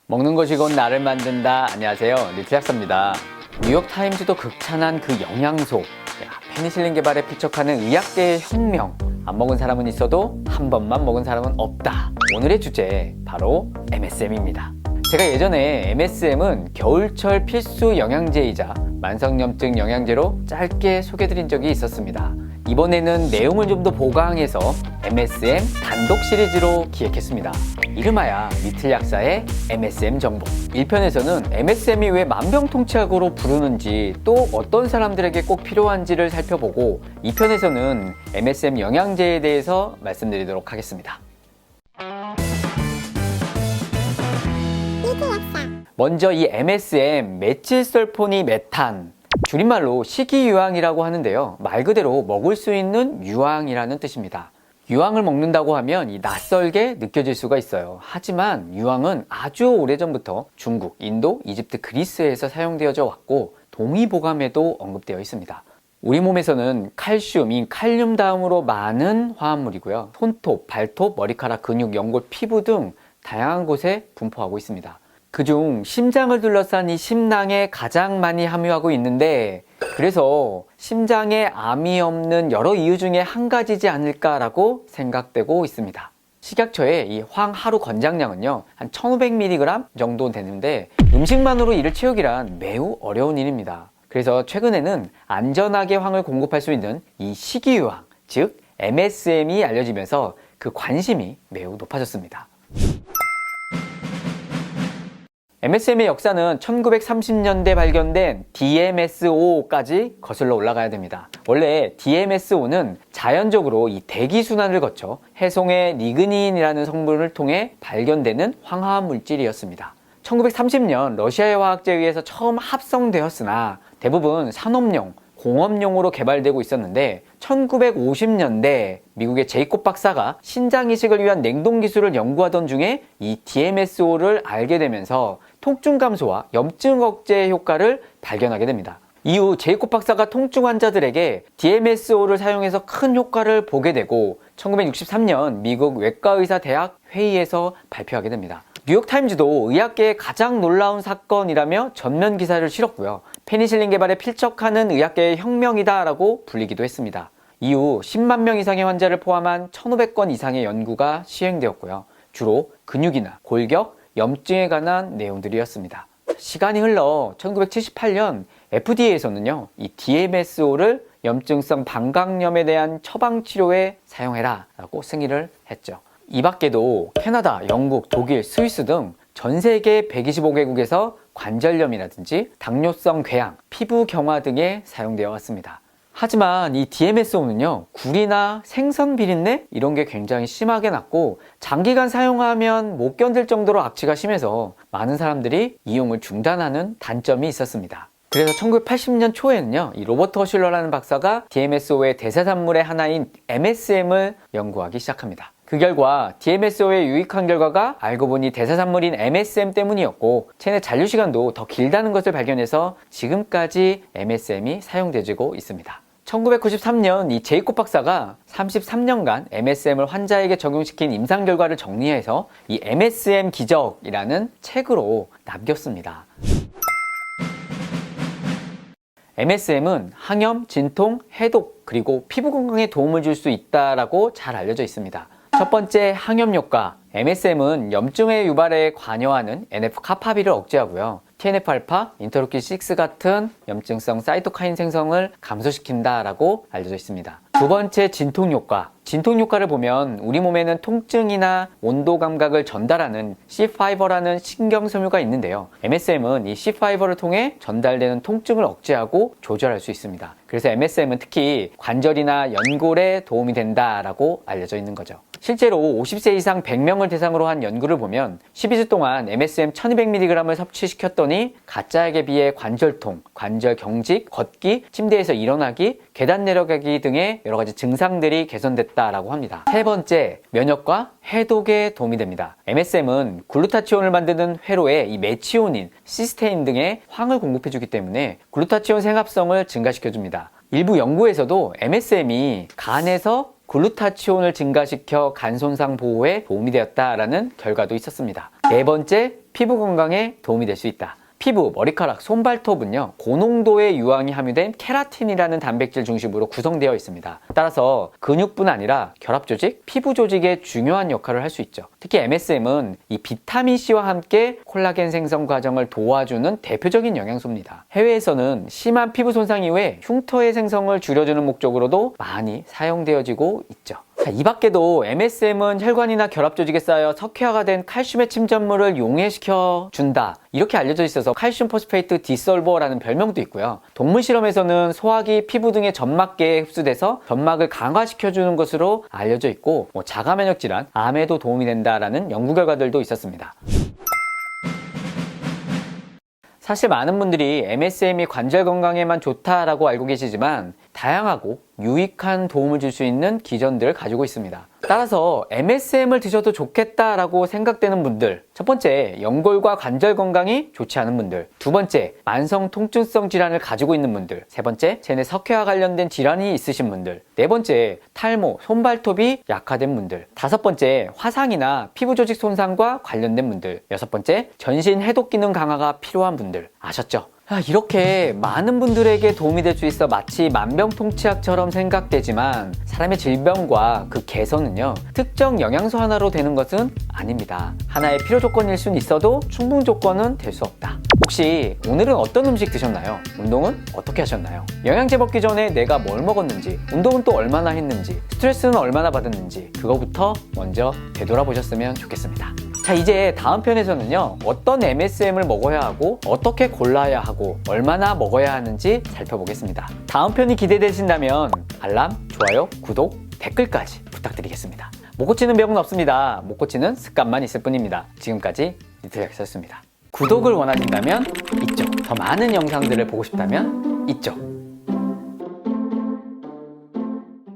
먹는 것이 곧 나를 만든다. 안녕하세요, 리트약사입니다. 뉴욕타임즈도 극찬한 그 영양소, 페니실린 개발에 필적하는 의학계의 혁명. 안 먹은 사람은 있어도 한 번만 먹은 사람은 없다. 오늘의 주제 바로 MSM입니다. 제가 예전에 MSM은 겨울철 필수 영양제이자 만성염증 영양제로 짧게 소개드린 적이 있었습니다. 이번에는 내용을 좀 더 보강해서 MSM 단독 시리즈로 기획했습니다. 이름하여 리틀약사의 MSM 정보. 1편에서는 MSM이 왜 만병통치약으로 부르는지, 또 어떤 사람들에게 꼭 필요한지를 살펴보고, 2편에서는 MSM 영양제에 대해서 말씀드리도록 하겠습니다. 먼저 이 MSM, 메칠설포니메탄, 줄임말로 식이유황이라고 하는데요. 말 그대로 먹을 수 있는 유황이라는 뜻입니다. 유황을 먹는다고 하면 이 낯설게 느껴질 수가 있어요. 하지만 유황은 아주 오래전부터 중국, 인도, 이집트, 그리스에서 사용되어져 왔고, 동의보감에도 언급되어 있습니다. 우리 몸에서는 칼슘, 칼륨 다음으로 많은 화합물이고요. 손톱, 발톱, 머리카락, 근육, 연골, 피부 등 다양한 곳에 분포하고 있습니다. 그중 심장을 둘러싼 이 심낭에 가장 많이 함유하고 있는데, 그래서 심장에 암이 없는 여러 이유 중에 한 가지지 않을까라고 생각되고 있습니다. 식약처의 이 황하루 권장량은요, 한 1500mg 정도 되는데, 음식만으로 이를 채우기란 매우 어려운 일입니다. 그래서 최근에는 안전하게 황을 공급할 수 있는 이 식이유황, 즉 MSM이 알려지면서 그 관심이 매우 높아졌습니다. MSM의 역사는 1930년대 발견된 DMSO까지 거슬러 올라가야 됩니다. 원래 DMSO는 자연적으로 이 대기순환을 거쳐 해송의 리그닌이라는 성분을 통해 발견되는 황화합 물질이었습니다. 1930년 러시아의 화학자에 의해서 처음 합성되었으나 대부분 산업용, 공업용으로 개발되고 있었는데, 1950년대 미국의 제이콥 박사가 신장 이식을 위한 냉동 기술을 연구하던 중에 이 DMSO를 알게 되면서 통증 감소와 염증 억제 효과를 발견하게 됩니다. 이후 제이콥 박사가 통증 환자들에게 DMSO를 사용해서 큰 효과를 보게 되고, 1963년 미국 외과의사 대학 회의에서 발표하게 됩니다. 뉴욕타임즈도 의학계의 가장 놀라운 사건이라며 전면 기사를 실었고요. 페니실린 개발에 필적하는 의학계의 혁명이다 라고 불리기도 했습니다. 이후 10만 명 이상의 환자를 포함한 1500건 이상의 연구가 시행되었고요. 주로 근육이나 골격, 염증에 관한 내용들이었습니다. 시간이 흘러 1978년 FDA에서는요, 이 DMSO를 염증성 방광염에 대한 처방 치료에 사용해라 라고 승인을 했죠. 이 밖에도 캐나다, 영국, 독일, 스위스 등 전 세계 125개국에서 관절염이라든지 당뇨성 궤양, 피부 경화 등에 사용되어 왔습니다. 하지만 이 DMSO는요, 굴이나 생선 비린내 이런 게 굉장히 심하게 났고, 장기간 사용하면 못 견딜 정도로 악취가 심해서 많은 사람들이 이용을 중단하는 단점이 있었습니다. 그래서 1980년 초에는요, 이 로버트 허슐러라는 박사가 DMSO의 대사산물의 하나인 MSM을 연구하기 시작합니다. 그 결과 DMSO의 유익한 결과가 알고 보니 대사산물인 MSM 때문이었고, 체내 잔류 시간도 더 길다는 것을 발견해서 지금까지 MSM이 사용되고 있습니다. 1993년 이 제이콥 박사가 33년간 MSM을 환자에게 적용시킨 임상 결과를 정리해서 이 MSM 기적이라는 책으로 남겼습니다. MSM은 항염, 진통, 해독, 그리고 피부 건강에 도움을 줄 수 있다고 잘 알려져 있습니다. 첫 번째, 항염 효과. MSM은 염증의 유발에 관여하는 NF-카파비를 억제하고요. TNF-알파, 인터루킨6 같은 염증성 사이토카인 생성을 감소시킨다라고 알려져 있습니다. 두 번째, 진통 효과. 진통 효과를 보면 우리 몸에는 통증이나 온도 감각을 전달하는 C5라는 신경섬유가 있는데요. MSM은 이 C5를 통해 전달되는 통증을 억제하고 조절할 수 있습니다. 그래서 MSM은 특히 관절이나 연골에 도움이 된다라고 알려져 있는 거죠. 실제로 50세 이상 100명을 대상으로 한 연구를 보면 12주 동안 MSM 1200mg을 섭취시켰더니 가짜액에 비해 관절통, 관절 경직, 걷기, 침대에서 일어나기, 계단 내려가기 등의 여러 가지 증상들이 개선됐다라고 합니다. 세 번째, 면역과 해독에 도움이 됩니다. MSM은 글루타치온을 만드는 회로에 이 메치오닌, 시스테인 등의 황을 공급해주기 때문에 글루타치온 생합성을 증가시켜줍니다. 일부 연구에서도 MSM이 간에서 글루타치온을 증가시켜 간 손상 보호에 도움이 되었다라는 결과도 있었습니다. 네 번째, 피부 건강에 도움이 될 수 있다. 피부, 머리카락, 손발톱은요, 고농도의 유황이 함유된 케라틴이라는 단백질 중심으로 구성되어 있습니다. 따라서 근육뿐 아니라 결합 조직, 피부 조직에 중요한 역할을 할 수 있죠. 특히 MSM은 이 비타민C와 함께 콜라겐 생성 과정을 도와주는 대표적인 영양소입니다. 해외에서는 심한 피부 손상 이후에 흉터의 생성을 줄여주는 목적으로도 많이 사용되어지고 있죠. 이 밖에도 MSM은 혈관이나 결합 조직에 쌓여 석회화가 된 칼슘의 침전물을 용해시켜 준다, 이렇게 알려져 있어서 칼슘 포스페이트 디솔버라는 별명도 있고요. 동물 실험에서는 소화기, 피부 등의 점막계에 흡수돼서 점막을 강화시켜주는 것으로 알려져 있고, 자가 면역 질환, 암에도 도움이 된다라는 연구 결과들도 있었습니다. 사실 많은 분들이 MSM이 관절 건강에만 좋다라고 알고 계시지만 다양하고 유익한 도움을 줄 수 있는 기전들을 가지고 있습니다. 따라서 MSM을 드셔도 좋겠다라고 생각되는 분들, 첫 번째, 연골과 관절 건강이 좋지 않은 분들, 두 번째, 만성 통증성 질환을 가지고 있는 분들, 세 번째, 체내 석회와 관련된 질환이 있으신 분들, 네 번째, 탈모, 손발톱이 약화된 분들, 다섯 번째, 화상이나 피부 조직 손상과 관련된 분들, 여섯 번째, 전신 해독 기능 강화가 필요한 분들. 아셨죠? 이렇게 많은 분들에게 도움이 될 수 있어 마치 만병통치약처럼 생각되지만 사람의 질병과 그 개선은요, 특정 영양소 하나로 되는 것은 아닙니다. 하나의 필요 조건일 수는 있어도 충분 조건은 될 수 없다. 혹시 오늘은 어떤 음식 드셨나요? 운동은 어떻게 하셨나요? 영양제 먹기 전에 내가 뭘 먹었는지, 운동은 또 얼마나 했는지, 스트레스는 얼마나 받았는지, 그거부터 먼저 되돌아보셨으면 좋겠습니다. 자, 이제 다음 편에서는요, 어떤 MSM을 먹어야 하고 어떻게 골라야 하고 얼마나 먹어야 하는지 살펴보겠습니다. 다음 편이 기대되신다면 알람, 좋아요, 구독, 댓글까지 부탁드리겠습니다. 못 고치는 병은 없습니다. 못 고치는 습관만 있을 뿐입니다. 지금까지 리틀엑스였습니다. 구독을 원하신다면 이쪽, 더 많은 영상들을 보고 싶다면 이쪽,